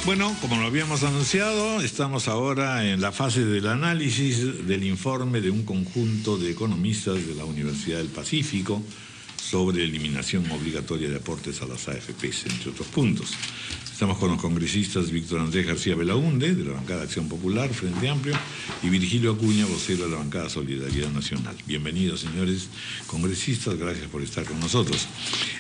Bueno, como lo habíamos anunciado, estamos ahora en la fase del análisis del informe de un conjunto de economistas de la Universidad del Pacífico sobre eliminación obligatoria de aportes a las AFPs, entre otros puntos. Estamos con los congresistas Víctor Andrés García Belaúnde, de la bancada Acción Popular, Frente Amplio, y Virgilio Acuña, vocero de la bancada Solidaridad Nacional. Bienvenidos, señores congresistas, gracias por estar con nosotros.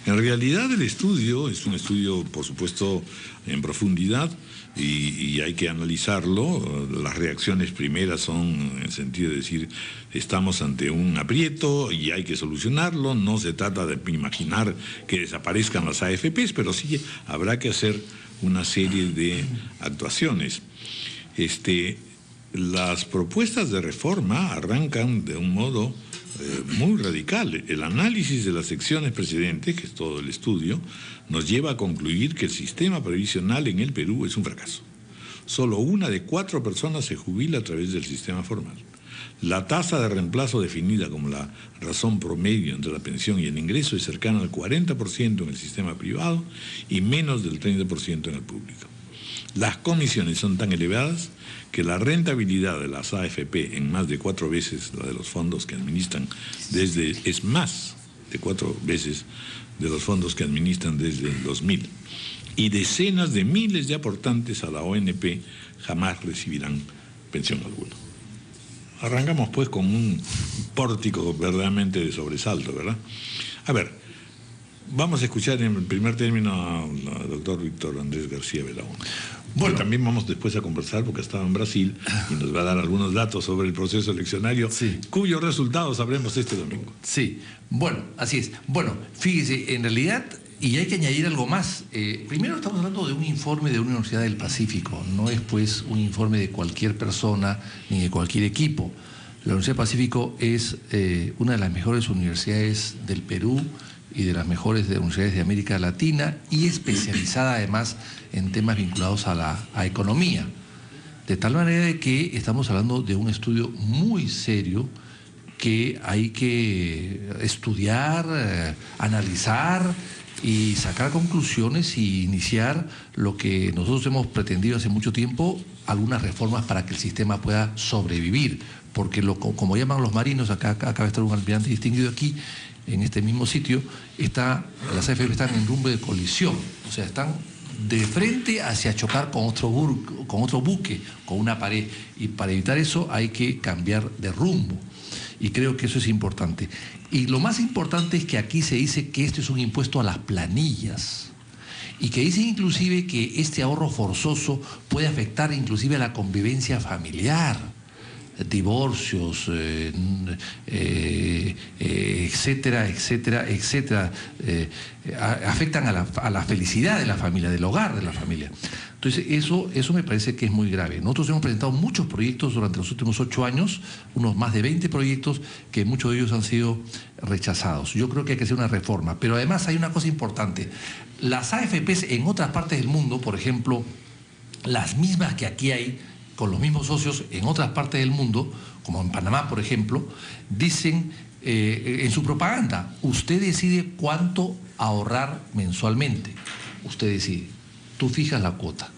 En realidad el estudio es un estudio, por supuesto, en profundidad, y hay que analizarlo. Las reacciones primeras son en el sentido de decir, estamos ante un aprieto y hay que solucionarlo. No se trata de imaginar que desaparezcan las AFPs, pero sí habrá que hacer una serie de actuaciones. Las propuestas de reforma arrancan de un modo muy radical. El análisis de las secciones precedentes, que es todo el estudio, nos lleva a concluir que el sistema previsional en el Perú es un fracaso. Solo 1 de 4 personas se jubila a través del sistema formal. La tasa de reemplazo definida como la razón promedio entre la pensión y el ingreso es cercana al 40% en el sistema privado y menos del 30% en el público. Las comisiones son tan elevadas que la rentabilidad de las AFP en más de 4 veces la de los fondos que administran es más de 4 veces de los fondos que administran desde el 2000. Y decenas de miles de aportantes a la ONP jamás recibirán pensión alguna. Arrancamos pues con un pórtico verdaderamente de sobresalto, ¿verdad? A ver, vamos a escuchar en el primer término al doctor Víctor Andrés García Belaúnde. Bueno, también vamos después a conversar, porque estaba en Brasil y nos va a dar algunos datos sobre el proceso eleccionario, sí, cuyos resultados sabremos este domingo. Sí, bueno, así es. Bueno, fíjese, en realidad, y hay que añadir algo más. Primero estamos hablando de un informe de una Universidad del Pacífico, no es pues un informe de cualquier persona ni de cualquier equipo. La Universidad del Pacífico es una de las mejores universidades del Perú y de las mejores universidades de América Latina, y especializada además en temas vinculados a la economía. De tal manera de que estamos hablando de un estudio muy serio que hay que estudiar, analizar y sacar conclusiones y iniciar lo que nosotros hemos pretendido hace mucho tiempo, algunas reformas para que el sistema pueda sobrevivir, porque como llaman los marinos, acaba de estar un almirante distinguido aquí, en este mismo sitio, las AFP están en rumbo de colisión, o sea, están de frente hacia chocar con otro buque, con una pared, y para evitar eso hay que cambiar de rumbo, y creo que eso es importante. Y lo más importante es que aquí se dice que esto es un impuesto a las planillas, y que dice inclusive que este ahorro forzoso puede afectar inclusive a la convivencia familiar, divorcios, etcétera, etcétera, etcétera, afectan a la felicidad de la familia, del hogar de la familia. Entonces eso me parece que es muy grave. Nosotros hemos presentado muchos proyectos durante los últimos 8 años, unos más de 20 proyectos, que muchos de ellos han sido rechazados. Yo creo que hay que hacer una reforma, pero además hay una cosa importante. Las AFPs en otras partes del mundo, por ejemplo, las mismas que aquí hay, con los mismos socios en otras partes del mundo, como en Panamá, por ejemplo, dicen en su propaganda, usted decide cuánto ahorrar mensualmente. Usted decide, tú fijas la cuota.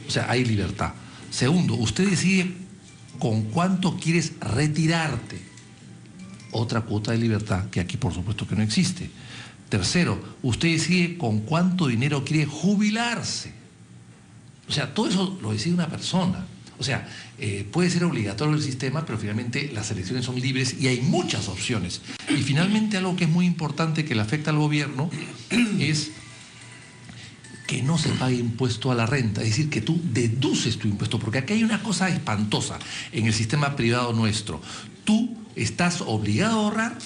O sea, hay libertad. Segundo, usted decide con cuánto quieres retirarte. Otra cuota de libertad que aquí por supuesto que no existe. Tercero, usted decide con cuánto dinero quiere jubilarse. O sea, todo eso lo decide una persona. O sea, puede ser obligatorio el sistema, pero finalmente las elecciones son libres y hay muchas opciones. Y finalmente algo que es muy importante que le afecta al gobierno es que no se pague impuesto a la renta, es decir, que tú deduces tu impuesto, porque aquí hay una cosa espantosa en el sistema privado nuestro. Tú estás obligado a ahorrar,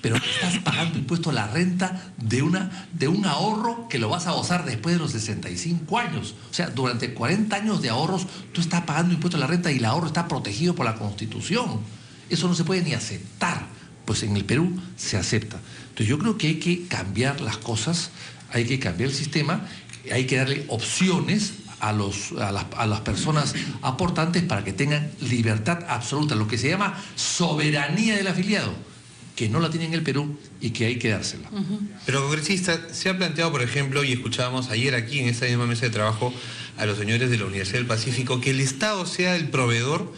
pero estás pagando impuesto a la renta de un ahorro que lo vas a gozar después de los 65 años. O sea, durante 40 años de ahorros tú estás pagando impuesto a la renta y el ahorro está protegido por la Constitución. Eso no se puede ni aceptar. Pues en el Perú se acepta. Entonces yo creo que hay que cambiar las cosas, hay que cambiar el sistema, hay que darle opciones a las personas aportantes para que tengan libertad absoluta, lo que se llama soberanía del afiliado. que no la tiene en el Perú y que hay que dársela. Pero, congresista, se ha planteado, por ejemplo, y escuchábamos ayer aquí en esta misma mesa de trabajo a los señores de la Universidad del Pacífico, que el Estado sea el proveedor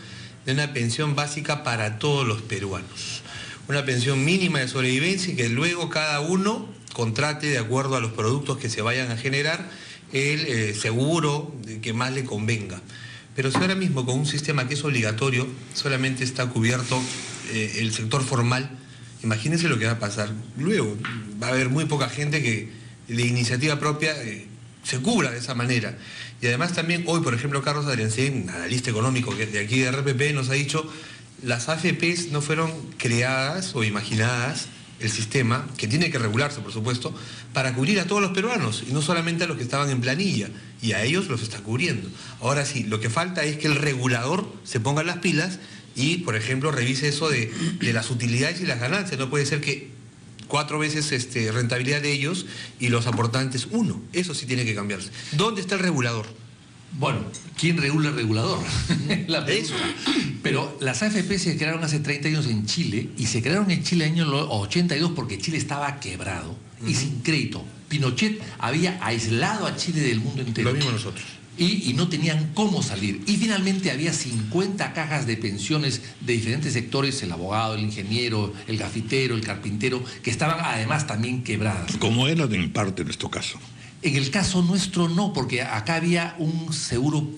de una pensión básica para todos los peruanos. Una pensión mínima de sobrevivencia y que luego cada uno contrate de acuerdo a los productos que se vayan a generar el seguro que más le convenga. Pero si ahora mismo con un sistema que es obligatorio solamente está cubierto el sector formal, imagínense lo que va a pasar luego. Va a haber muy poca gente que de iniciativa propia se cubra de esa manera. Y además también hoy, por ejemplo, Carlos Adriancén, analista económico que de aquí de RPP, nos ha dicho las AFPs no fueron creadas o imaginadas, el sistema, que tiene que regularse, por supuesto, para cubrir a todos los peruanos y no solamente a los que estaban en planilla, y a ellos los está cubriendo. Ahora sí, lo que falta es que el regulador se ponga las pilas y, por ejemplo, revise eso de las utilidades y las ganancias. No puede ser que 4 veces rentabilidad de ellos y los aportantes 1. Eso sí tiene que cambiarse. ¿Dónde está el regulador? Bueno, ¿quién regula el regulador? La pregunta. Pero las AFP se crearon hace 30 años en Chile, y se crearon en Chile en el año 82 porque Chile estaba quebrado y sin crédito. Pinochet había aislado a Chile del mundo entero. Lo mismo nosotros. Y no tenían cómo salir. Y finalmente había 50 cajas de pensiones de diferentes sectores, el abogado, el ingeniero, el gafitero, el carpintero, que estaban además también quebradas. Como era en parte nuestro caso. En el caso nuestro no, porque acá había un seguro,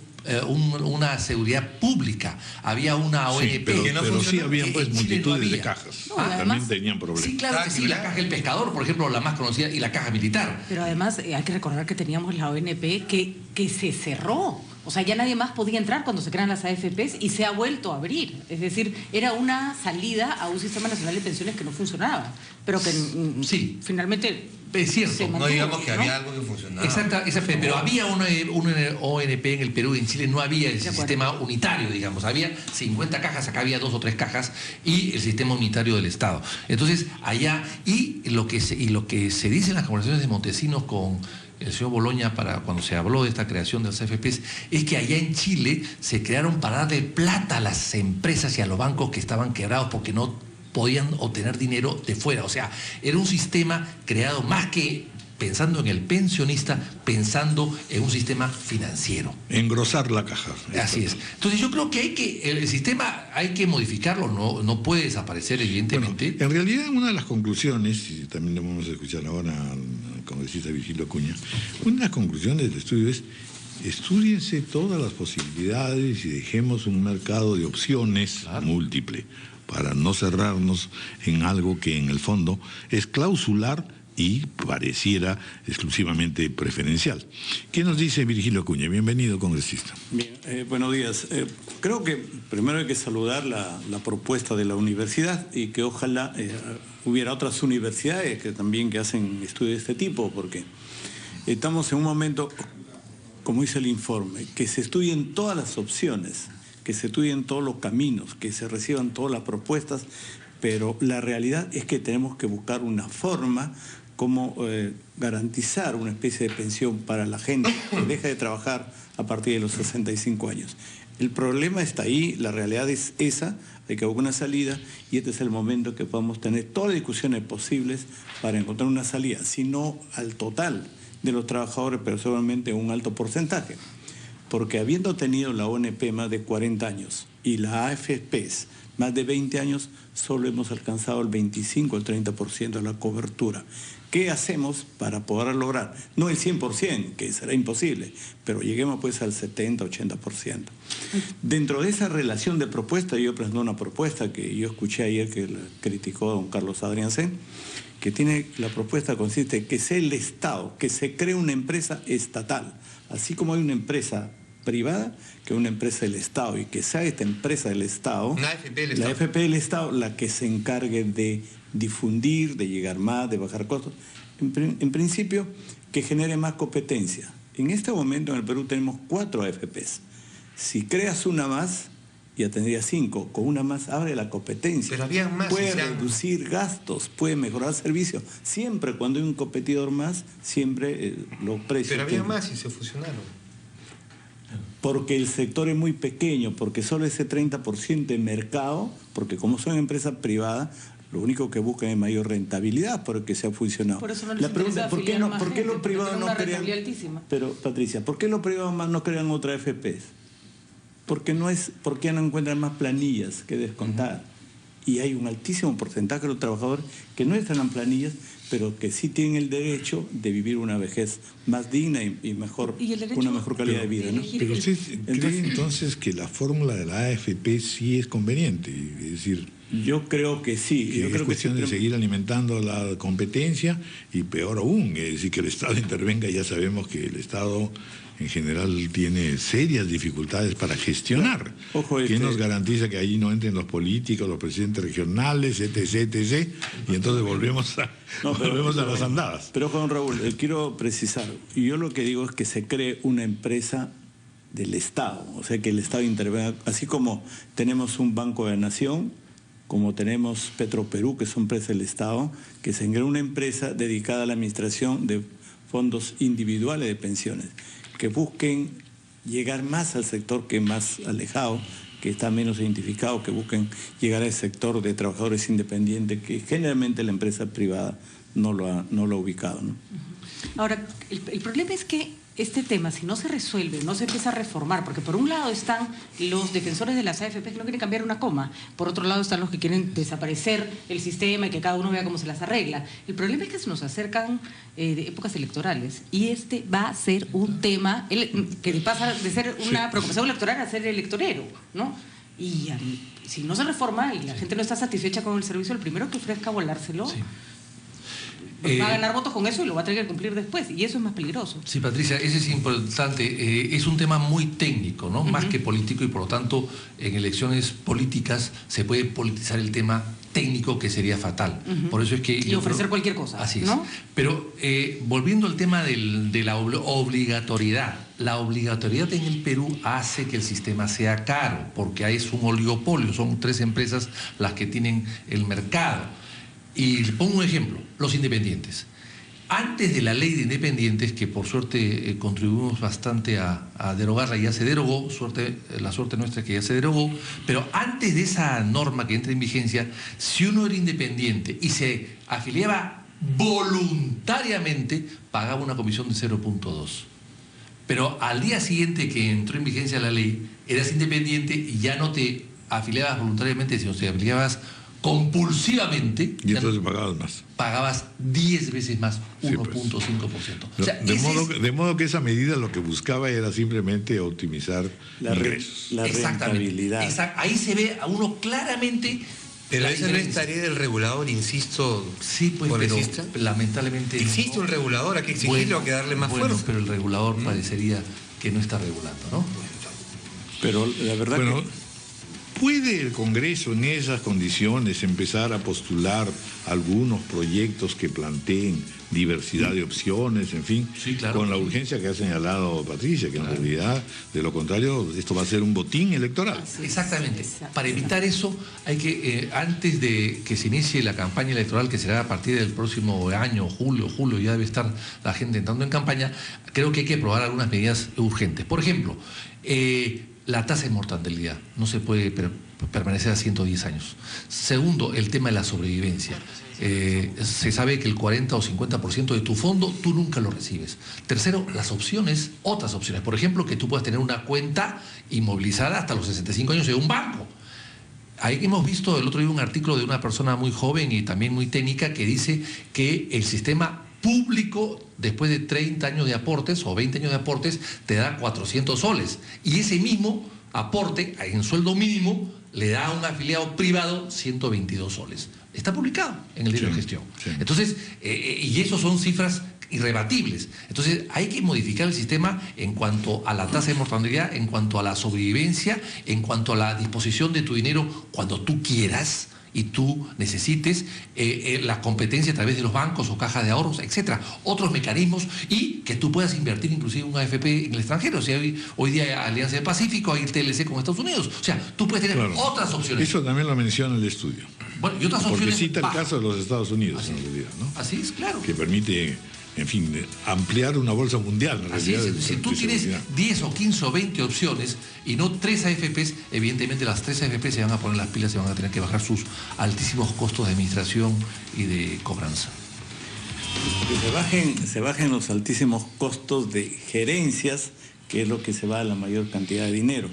una seguridad pública, había una ONP. Sí, pero sí habían pues multitudes de cajas. No, además, también tenían problemas. Sí, claro que sí, la caja del pescador, por ejemplo, la más conocida, y la caja militar. Pero además hay que recordar que teníamos la ONP que se cerró. O sea, ya nadie más podía entrar cuando se crean las AFPs y se ha vuelto a abrir. Es decir, era una salida a un sistema nacional de pensiones que no funcionaba, pero que sí, finalmente... Es cierto. No digamos que había algo que funcionaba. Exacto, pero había una ONP en el Perú, y en Chile no había el sistema unitario, digamos. Había 50 cajas, acá había 2 o 3 cajas, y el sistema unitario del Estado. Entonces, allá, y lo que se dice en las conversaciones de Montesinos con el señor Boloña cuando se habló de esta creación de las AFPs, es que allá en Chile se crearon para darle plata a las empresas y a los bancos que estaban quebrados porque no podían obtener dinero de fuera. O sea, era un sistema creado más que pensando en el pensionista, pensando en un sistema financiero. Engrosar la caja. Así es. Entonces yo creo que el sistema hay que modificarlo, no puede desaparecer, evidentemente. Bueno, en realidad, una de las conclusiones, y también lo vamos a escuchar ahora al congresista Virgilio Acuña, una de las conclusiones del estudio es: estúdiense todas las posibilidades y dejemos un mercado de opciones múltiple, para no cerrarnos en algo que en el fondo es clausular y pareciera exclusivamente preferencial. ¿Qué nos dice Virgilio Acuña? Bienvenido, congresista. Bien, buenos días. Creo que primero hay que saludar la propuesta de la universidad, y que ojalá hubiera otras universidades que hacen estudios de este tipo, porque estamos en un momento, como dice el informe, que se estudien todas las opciones, que se estudien todos los caminos, que se reciban todas las propuestas, pero la realidad es que tenemos que buscar una forma como garantizar una especie de pensión para la gente que deja de trabajar a partir de los 65 años. El problema está ahí, la realidad es esa, hay que buscar una salida, y este es el momento que podamos tener todas las discusiones posibles para encontrar una salida, si no al total de los trabajadores, pero seguramente un alto porcentaje. Porque habiendo tenido la ONP más de 40 años y la AFPs más de 20 años, solo hemos alcanzado el 25 o el 30% de la cobertura. ¿Qué hacemos para poder lograr? No el 100%, que será imposible, pero lleguemos pues al 70, 80%. Dentro de esa relación de propuestas, yo presenté una propuesta que yo escuché ayer que la criticó don Carlos Adriancén, que la propuesta consiste en que sea el Estado, que se cree una empresa estatal, así como hay una empresa privada, que es una empresa del Estado, y que sea esta empresa del Estado, la AFP del Estado, la que se encargue de difundir, de llegar más, de bajar costos, en principio que genere más competencia. En este momento en el Perú tenemos 4 AFPs. Si creas una más, ya tendría 5. Con una más abre la competencia. Pero había más. Puede reducir gastos, puede mejorar servicios. Siempre cuando hay un competidor más, siempre los precios... Pero había más y se fusionaron. Porque el sector es muy pequeño, porque solo ese 30% de mercado, porque como son empresas privadas, lo único que buscan es mayor rentabilidad porque se ha funcionado. Por eso no les La pregunta es, ¿por qué los privados no crean? Pero, Patricia, ¿por qué los privados no crean otra FPs? ¿Por qué no encuentran más planillas que descontar? Y hay un altísimo porcentaje de los trabajadores que no están en planillas, pero que sí tienen el derecho de vivir una vejez más digna y mejor, una mejor calidad de vida, ¿no? Pero usted cree entonces que la fórmula de la AFP sí es conveniente, es decir, yo creo que sí. Que yo creo es cuestión que de seguir alimentando la competencia y peor aún, es decir, que el Estado intervenga. Ya sabemos que el Estado en general tiene serias dificultades para gestionar. Ojo, ¿Quién nos garantiza que allí no entren los políticos, los presidentes regionales, etc., y entonces volvemos a las andadas? Pero Juan Raúl, quiero precisar, yo lo que digo es que se cree una empresa del Estado, o sea, que el Estado intervenga, así como tenemos un Banco de la Nación, como tenemos Petroperú, que son empresas del Estado, que se crea una empresa dedicada a la administración de fondos individuales de pensiones, que busquen llegar más al sector que es más alejado, que está menos identificado, que busquen llegar al sector de trabajadores independientes, que generalmente la empresa privada no lo ha ubicado, ¿no? Ahora, el problema es que este tema, si no se resuelve, no se empieza a reformar, porque por un lado están los defensores de las AFP que no quieren cambiar una coma, por otro lado están los que quieren desaparecer el sistema y que cada uno vea cómo se las arregla. El problema es que se nos acercan épocas electorales y este va a ser un tema que pasa de ser una preocupación electoral a ser electorero, ¿no? Y si no se reforma y la gente no está satisfecha con el servicio, el primero que ofrezca volárselo... Sí. Va a ganar votos con eso y lo va a tener que cumplir después, y eso es más peligroso. Sí, Patricia, ese es importante. Es un tema muy técnico, ¿no? Más que político, y por lo tanto en elecciones políticas se puede politizar el tema técnico, que sería fatal. Por eso es que y ofrecer cualquier cosa. Así es. ¿No? Pero volviendo al tema de la obligatoriedad. La obligatoriedad en el Perú hace que el sistema sea caro, porque es un oligopolio, son 3 empresas las que tienen el mercado. Y le pongo un ejemplo, los independientes. Antes de la ley de independientes, que por suerte contribuimos bastante a derogarla, ya se derogó, la suerte nuestra es que ya se derogó, pero antes de esa norma que entra en vigencia, si uno era independiente y se afiliaba voluntariamente, pagaba una comisión de 0.2. Pero al día siguiente que entró en vigencia la ley, eras independiente y ya no te afiliabas voluntariamente, sino te afiliabas compulsivamente. Y entonces pagabas más. Pagabas 10 veces más, 1.5%. O sea, de modo que esa medida lo que buscaba era simplemente optimizar ingresos. La rentabilidad. Ahí se ve a uno claramente. Pero esa no es tarea del regulador, insisto. Sí, pues, pero lamentablemente. ¿Existe un regulador? ¿Hay que exigirlo o que darle más fuerza? Pero el regulador parecería que no está regulando, ¿no? Pero la verdad que... ¿Puede el Congreso en esas condiciones empezar a postular algunos proyectos que planteen diversidad de opciones, en fin, sí, claro, con la urgencia que ha señalado Patricia, que en realidad, de lo contrario, esto va a ser un botín electoral? Exactamente. Para evitar eso, hay que, antes de que se inicie la campaña electoral, que será a partir del próximo año, julio, ya debe estar la gente entrando en campaña, creo que hay que aprobar algunas medidas urgentes. Por ejemplo, la tasa de mortalidad no se puede permanecer a 110 años. Segundo, el tema de la sobrevivencia. Se sabe que el 40 o 50% de tu fondo tú nunca lo recibes. Tercero, otras opciones. Por ejemplo, que tú puedas tener una cuenta inmovilizada hasta los 65 años de un banco. Ahí hemos visto el otro día un artículo de una persona muy joven y también muy técnica que dice que el sistema público, después de 30 años de aportes o 20 años de aportes, te da 400 soles. Y ese mismo aporte, en sueldo mínimo, le da a un afiliado privado 122 soles. Está publicado en el diario de gestión. Sí. Entonces, y eso son cifras irrebatibles. Entonces, hay que modificar el sistema en cuanto a la tasa de mortalidad, en cuanto a la sobrevivencia, en cuanto a la disposición de tu dinero cuando tú quieras y tú necesites, la competencia a través de los bancos o cajas de ahorros, etcétera, otros mecanismos, y que tú puedas invertir inclusive un AFP en el extranjero. O sea, hoy día hay Alianza del Pacífico, hay el TLC con Estados Unidos. O sea, tú puedes tener otras opciones. Eso también lo menciona el estudio. Bueno, y otras opciones. Porque cita el caso de los Estados Unidos, en realidad, ¿no? Así es, claro. Que permite en fin, ampliar una bolsa mundial. Así es, si tú tienes 10 o 15 o 20 opciones y no 3 AFPs, evidentemente las 3 AFPs se van a poner las pilas y van a tener que bajar sus altísimos costos de administración y de cobranza. Que se bajen los altísimos costos de gerencias, que es lo que se va a la mayor cantidad de dinero.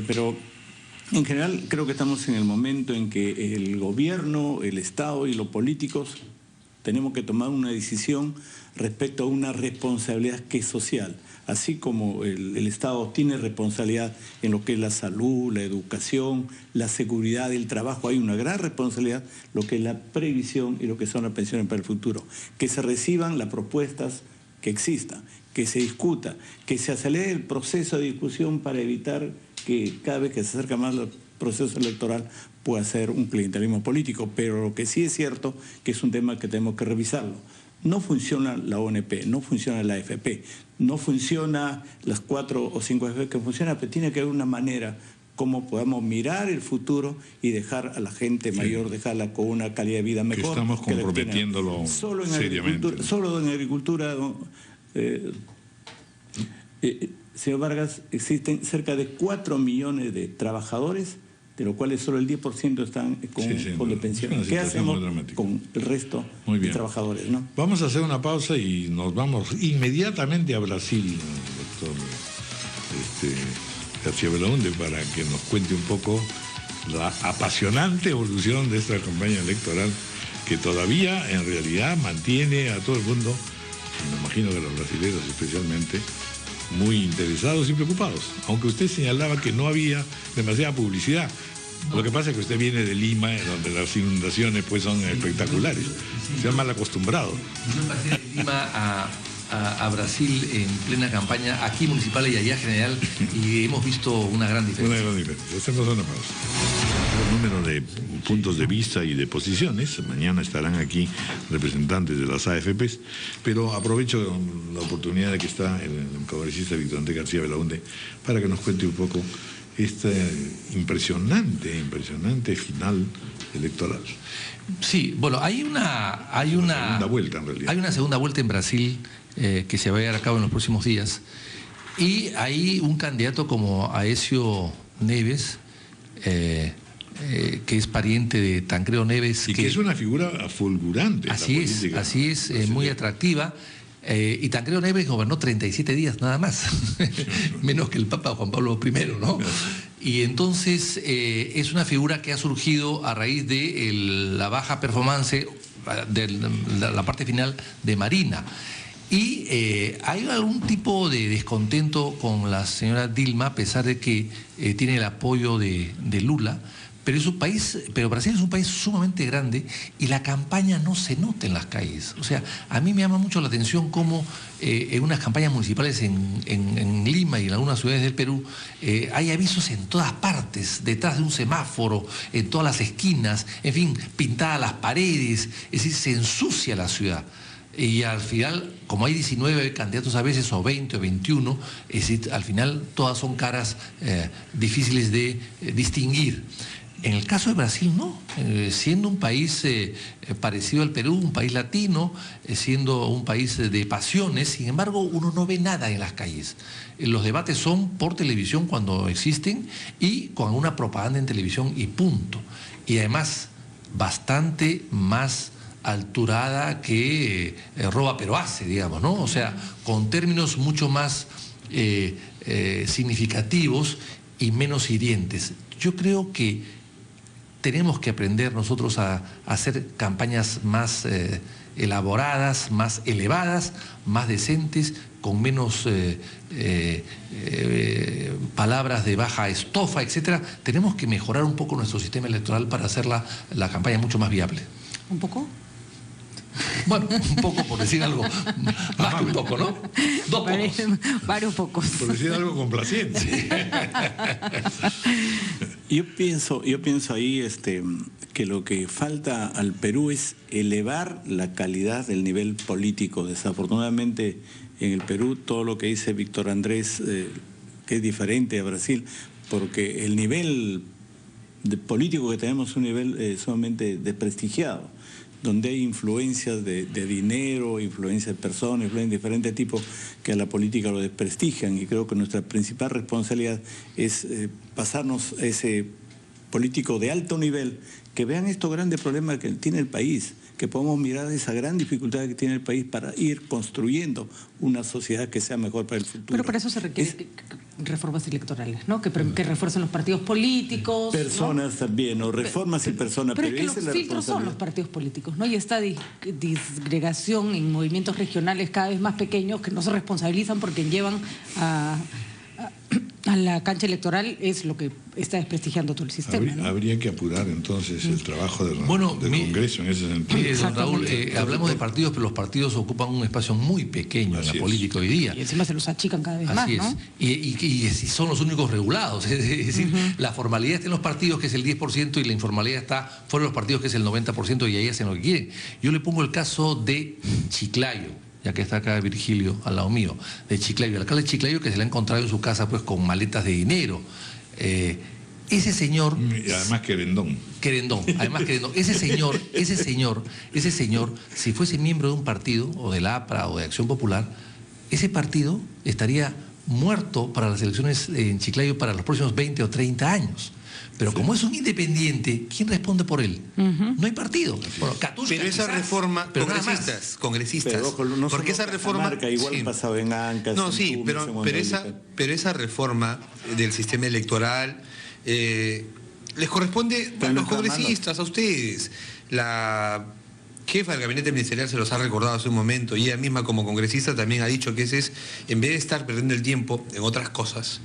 Pero en general creo que estamos en el momento en que el gobierno, el Estado y los políticos tenemos que tomar una decisión respecto a una responsabilidad que es social. Así como el Estado tiene responsabilidad en lo que es la salud, la educación, la seguridad, el trabajo, hay una gran responsabilidad lo que es la previsión y lo que son las pensiones para el futuro. Que se reciban las propuestas que existan, que se discuta, que se acelere el proceso de discusión para evitar que cada vez que se acerca más el proceso electoral pueda ser un clientelismo político. Pero lo que sí es cierto que es un tema que tenemos que revisarlo. No funciona la ONP, no funciona la AFP, no funciona las 4 o 5 AFP que funcionan, pero tiene que haber una manera como podamos mirar el futuro y dejar a la gente mayor, dejarla con una calidad de vida mejor. Que estamos comprometiéndolo seriamente. Solo en agricultura, señor Vargas, existen cerca de 4 millones de trabajadores, de los cuales solo el 10% están con la pensión. ¿Qué hacemos con el resto de trabajadores? ¿No? Vamos a hacer una pausa y nos vamos inmediatamente a Brasil, doctor García Belaúnde, para que nos cuente un poco la apasionante evolución de esta campaña electoral que todavía en realidad mantiene a todo el mundo, me imagino que a los brasileños especialmente, muy interesados y preocupados, aunque usted señalaba que no había demasiada publicidad. Lo que pasa es que usted viene de Lima, donde las inundaciones pues son espectaculares. Se ha mal acostumbrado. Yo me pasé de Lima a Brasil en plena campaña, aquí municipal y allá general, y hemos visto una gran diferencia. Una gran diferencia. Hacemos una pausa. El número de puntos de vista y de posiciones. Mañana estarán aquí representantes de las AFPs, pero aprovecho la oportunidad de que está el congresista Víctor Andrés García Belaúnde para que nos cuente un poco este impresionante final electoral. Sí, bueno, hay una segunda vuelta en realidad. Hay una segunda vuelta en Brasil que se va a llevar a cabo en los próximos días, y hay un candidato como Aécio Neves, que es pariente de Tancredo Neves. Y que es una figura fulgurante. Así es, muy atractiva. Y Tancredo Neves gobernó 37 días nada más, menos que el Papa Juan Pablo I, ¿no? Y entonces es una figura que ha surgido a raíz de la baja performance de la parte final de Marina. Y hay algún tipo de descontento con la señora Dilma, a pesar de que tiene el apoyo de Lula. Pero Brasil es un país sumamente grande y la campaña no se nota en las calles. O sea, a mí me llama mucho la atención cómo en unas campañas municipales en Lima y en algunas ciudades del Perú hay avisos en todas partes, detrás de un semáforo, en todas las esquinas, en fin, pintadas las paredes, es decir, se ensucia la ciudad. Y al final, como hay 19 candidatos a veces, o 20 o 21, es decir, al final todas son caras difíciles de distinguir. En el caso de Brasil no, siendo un país parecido al Perú, un país latino, siendo un país de pasiones, sin embargo uno no ve nada en las calles. Los debates son por televisión cuando existen y con una propaganda en televisión y punto. Y además bastante más alturada que roba pero hace, digamos, ¿no? O sea, con términos mucho más significativos y menos hirientes. Yo creo que tenemos que aprender nosotros a hacer campañas más elaboradas, más elevadas, más decentes, con menos palabras de baja estofa, etcétera. Tenemos que mejorar un poco nuestro sistema electoral para hacer la campaña mucho más viable. ¿Un poco? Bueno, un poco, por decir algo, más que un poco, ¿no? Dos pocos. Varios pocos. Por decir algo complaciente. Yo pienso ahí que lo que falta al Perú es elevar la calidad del nivel político. Desafortunadamente en el Perú todo lo que dice Víctor Andrés, que es diferente a Brasil, porque el nivel político que tenemos es un nivel sumamente desprestigiado. donde hay influencias de dinero, influencias de personas, influencias de diferentes tipos que a la política lo desprestigian, y creo que nuestra principal responsabilidad es pasarnos a ese político de alto nivel, que vean estos grandes problemas que tiene el país, que podamos mirar esa gran dificultad que tiene el país para ir construyendo una sociedad que sea mejor para el futuro. Pero para eso se requieren reformas electorales, ¿no? Que refuercen los partidos políticos. Personas, ¿no? También, o reformas y personas. Pero es que los filtros son los partidos políticos, ¿no? Y esta disgregación en movimientos regionales cada vez más pequeños que no se responsabilizan porque llevan a la cancha electoral es lo que está desprestigiando todo el sistema. Habría que apurar entonces el trabajo del Congreso en ese sentido. Don Raúl, hablamos de partidos, pero los partidos ocupan un espacio muy pequeño en la política hoy día. Y encima se los achican cada vez más, ¿no? Y son los únicos regulados. Es decir, la formalidad está en los partidos, que es el 10%, y la informalidad está fuera de los partidos, que es el 90%, y ahí hacen lo que quieren. Yo le pongo el caso de Chiclayo, ya que está acá Virgilio al lado mío, de Chiclayo, el alcalde de Chiclayo, que se le ha encontrado en su casa pues con maletas de dinero. Ese señor... Y además querendón. Ese señor, si fuese miembro de un partido, o de la APRA o de Acción Popular, ese partido estaría muerto para las elecciones en Chiclayo para los próximos 20 o 30 años. Pero como es un independiente, ¿quién responde por él? No hay partido. Bueno, pero esa reforma, congresistas, pero, no porque esa reforma... igual pasaba en Ancash. No, sí, pero esa reforma del sistema electoral les corresponde a los congresistas, a ustedes. La jefa del gabinete ministerial se los ha recordado hace un momento, y ella misma como congresista también ha dicho que ese es, en vez de estar perdiendo el tiempo en otras cosas,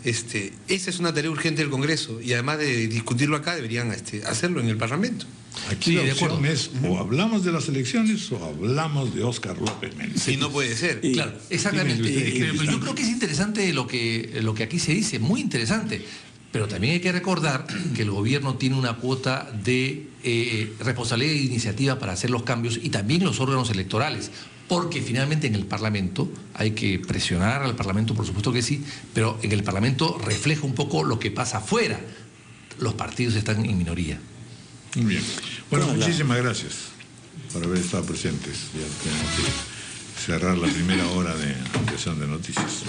esa es una tarea urgente del Congreso, y además de discutirlo acá deberían hacerlo en el Parlamento. Aquí la opción es o hablamos de las elecciones o hablamos de Óscar López Méndez. Y no puede ser. Claro, exactamente. Pero yo creo que es interesante lo que aquí se dice, muy interesante. Pero también hay que recordar que el gobierno tiene una cuota de responsabilidad e iniciativa para hacer los cambios, y también los órganos electorales. Porque finalmente en el Parlamento hay que presionar al Parlamento, por supuesto que sí, pero en el Parlamento refleja un poco lo que pasa afuera. Los partidos están en minoría. Muy bien. Bueno, muchísimas gracias por haber estado presentes. Ya tenemos que cerrar la primera hora de Ampliación de Noticias.